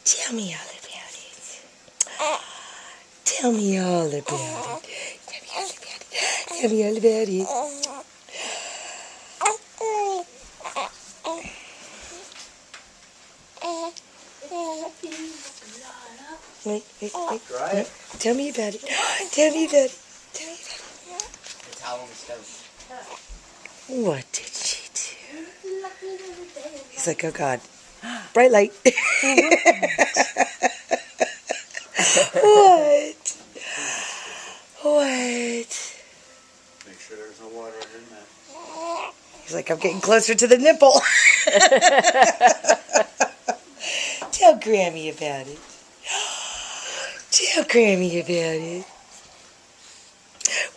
Tell me all about it. Tell me all about it. Tell me all about it. Wait. Try it. Tell me about it. Tell me about it. The towel on the stove. What did she do? He's like, oh God. Bright light. What? What? Make sure there's no water in that. He's like, I'm getting closer to the nipple. Tell Grammy about it. Tell Grammy about it.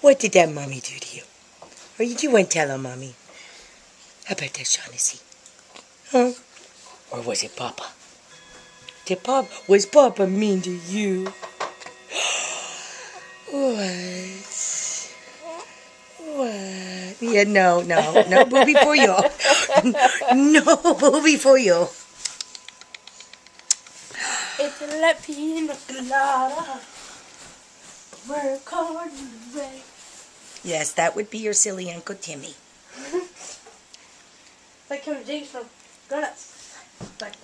What did that mommy do to you? Or you want to tell her, mommy? How about that, Shaughnessy? Huh? Or was it Papa? Was Papa mean to you? What? What? Yeah, no, booby for you. No, booby for you. It's a la pina colada. Work hard and away. Yes, that would be your silly Uncle Timmy. Like Kevin James from Grown Ups. Like,